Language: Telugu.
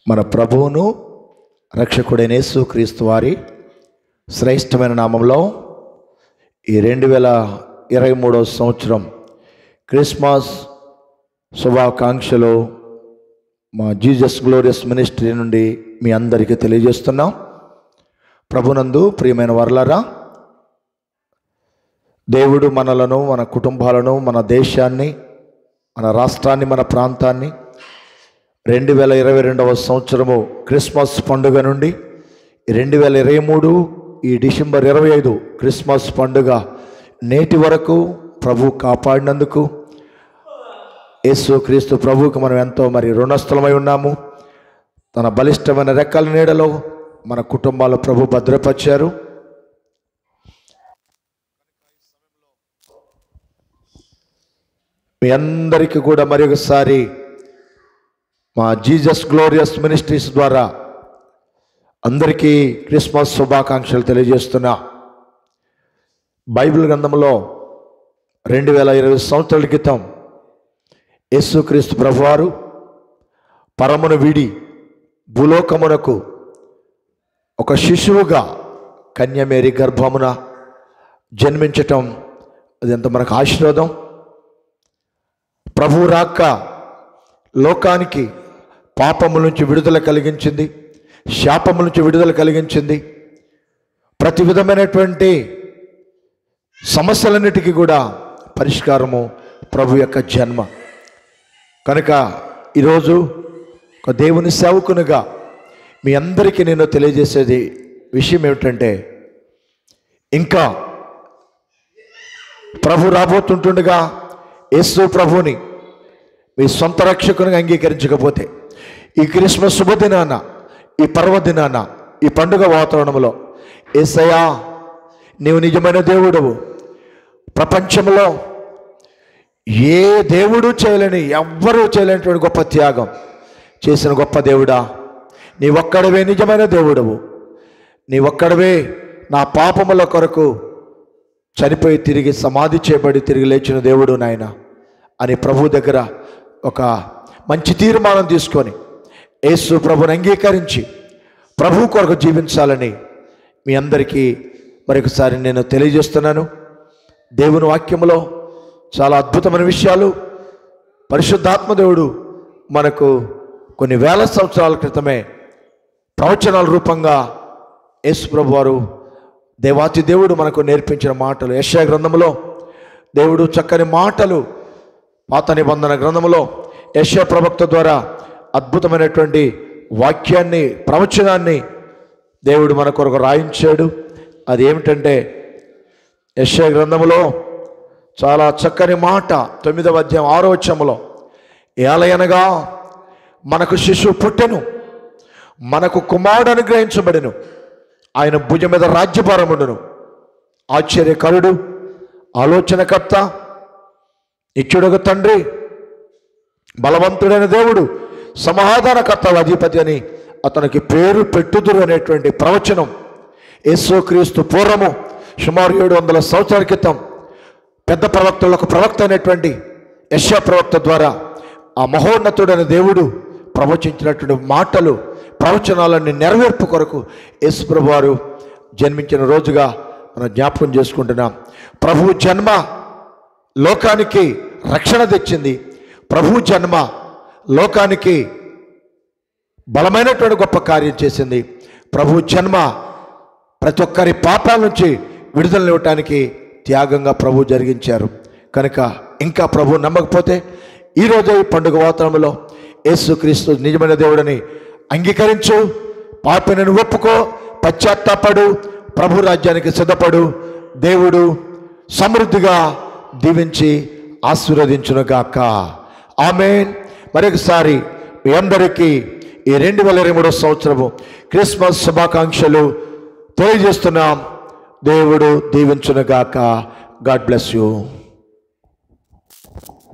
మన ప్రభువును రక్షకుడైన యేసుక్రీస్తు వారి శ్రేష్టమైన నామంలో ఈ 2023 సంవత్సరం క్రిస్మస్ శుభాకాంక్షలు మా జీసస్ గ్లోరియస్ మినిస్ట్రీ నుండి మీ అందరికీ తెలియజేస్తున్నాం. ప్రభునందు ప్రియమైన వర్లారా, దేవుడు మనలను, మన కుటుంబాలను, మన దేశాన్ని, మన రాష్ట్రాన్ని, మన ప్రాంతాన్ని 2022వ సంవత్సరము క్రిస్మస్ పండుగ నుండి 2023 ఈ డిసెంబర్ 25 క్రిస్మస్ పండుగ నేటి వరకు ప్రభు కాపాడినందుకు యేసుక్రీస్తు ప్రభువుకు మనం ఎంతో రుణస్థలమై ఉన్నాము. తన బలిష్టమైన రెక్కల నీడలో మన కుటుంబాలు ప్రభు భద్రపరిచారు. మీ అందరికీ కూడా మరొకసారి మా జీసస్ గ్లోరియస్ మినిస్ట్రీస్ ద్వారా అందరికీ క్రిస్మస్ శుభాకాంక్షలు తెలియజేస్తున్నా. బైబిల్ గ్రంథంలో 2020 సంవత్సరాల క్రితం యేసుక్రీస్తు ప్రభువారు పరమును వీడి భూలోకమునకు ఒక శిశువుగా కన్యమేరీ గర్భమున జన్మించటం అది ఎంత మనకు ఆశీర్వాదం. ప్రభు రాక లోకానికి పాపము నుంచి విడుదల కలిగించింది, శాపము నుంచి విడుదల కలిగించింది. ప్రతి విధమైనటువంటి సమస్యలన్నిటికీ కూడా పరిష్కారము ప్రభు యొక్క జన్మ. కనుక ఈరోజు ఒక దేవుని సేవకునిగా మీ అందరికీ నేను తెలియజేసేది విషయం ఏమిటంటే, ఇంకా ప్రభు రాబోతుంటుండగా యేసు ప్రభుని మీ సొంత రక్షకునిగా అంగీకరించకపోతే ఈ క్రిస్మస్ శుభదినాన, ఈ పర్వదినాన, ఈ పండుగ వాతావరణంలో యేసయ్యా నీవు నిజమైన దేవుడవు, ప్రపంచంలో ఏ దేవుడు చేయలేని, ఎవ్వరూ చేయలేనటువంటి గొప్ప త్యాగం చేసిన గొప్ప దేవుడా, నీ ఒక్కడవే నిజమైన దేవుడవు, నీ ఒక్కడవే నా పాపముల కొరకు చనిపోయి తిరిగి సమాధి చేయబడి తిరిగి లేచిన దేవుడు నాయన అని ప్రభు దగ్గర ఒక మంచి తీర్మానం తీసుకొని యేసు ప్రభుని అంగీకరించి ప్రభు కొరకు జీవించాలని మీ అందరికీ మరొకసారి నేను తెలియజేస్తున్నాను. దేవుని వాక్యములో చాలా అద్భుతమైన విషయాలు పరిశుద్ధాత్మ దేవుడు మనకు కొన్ని వేల సంవత్సరాల క్రితమే ప్రవచనాల రూపంగా యేసు ప్రభు వారు దేవాతి దేవుడు మనకు నేర్పించిన మాటలు. యెషయా గ్రంథములో దేవుడు చక్కని మాటలు, పాత నిబంధన గ్రంథములో యెషయా ప్రవక్త ద్వారా అద్భుతమైనటువంటి వాక్యాన్ని, ప్రవచనాన్ని దేవుడు మన కొరకు రాయించాడు. అది ఏమిటంటే యెషయా గ్రంథములో చాలా చక్కని మాట 9వ అధ్యాయం 6వ వచనములో, ఏలయనగా మనకు శిశువు పుట్టెను, మనకు కుమారుడు అనుగ్రహించబడెను, ఆయన భుజం మీద రాజ్యభారముండును, ఆశ్చర్యకరుడు, ఆలోచనకర్త, నిత్యుడగు తండ్రి, బలవంతుడైన దేవుడు, సమాధానకర్త, అధిపతి అని అతనికి పేరు పెట్టుదురు అనేటువంటి ప్రవచనం యేసుక్రీస్తు పూర్వము సుమారు 700 సంవత్సరాల క్రితం పెద్ద ప్రవక్తలకు ప్రవక్త అయినటువంటి యెషయా ప్రవక్త ద్వారా ఆ మహోన్నతుడైన దేవుడు ప్రవచించినటువంటి మాటలు, ప్రవచనాలన్నీ నెరవేర్పు కొరకు యేసు ప్రభు వారు జన్మించిన రోజుగా మనం జ్ఞాపకం చేసుకుంటున్నాం. ప్రభు జన్మ లోకానికి రక్షణ తెచ్చింది. ప్రభు జన్మ లోకానికి బలమైనటువంటి గొప్ప కార్యం చేసింది. ప్రభు జన్మ ప్రతి ఒక్కరి పాపాల నుంచి విడుదలనివ్వటానికి త్యాగంగా ప్రభు జరిగించారు. కనుక ఇంకా ప్రభు నమ్మకపోతే ఈరోజు ఈ పండుగ వాతావరణంలో యేసుక్రీస్తు నిజమైన దేవుడని అంగీకరించు, పాపిని ఒప్పుకో, పశ్చాత్తాపడు, ప్రభు రాజ్యానికి సిద్ధపడు. దేవుడు సమృద్ధిగా దీవించి ఆశీర్వదించునుగాక. ఆమేన్. మరొకసారి మీ అందరికీ ఈ 2023 సంవత్సరము క్రిస్మస్ శుభాకాంక్షలు తెలియజేస్తున్నాం. దేవుడు దీవించునుగాక. God bless you.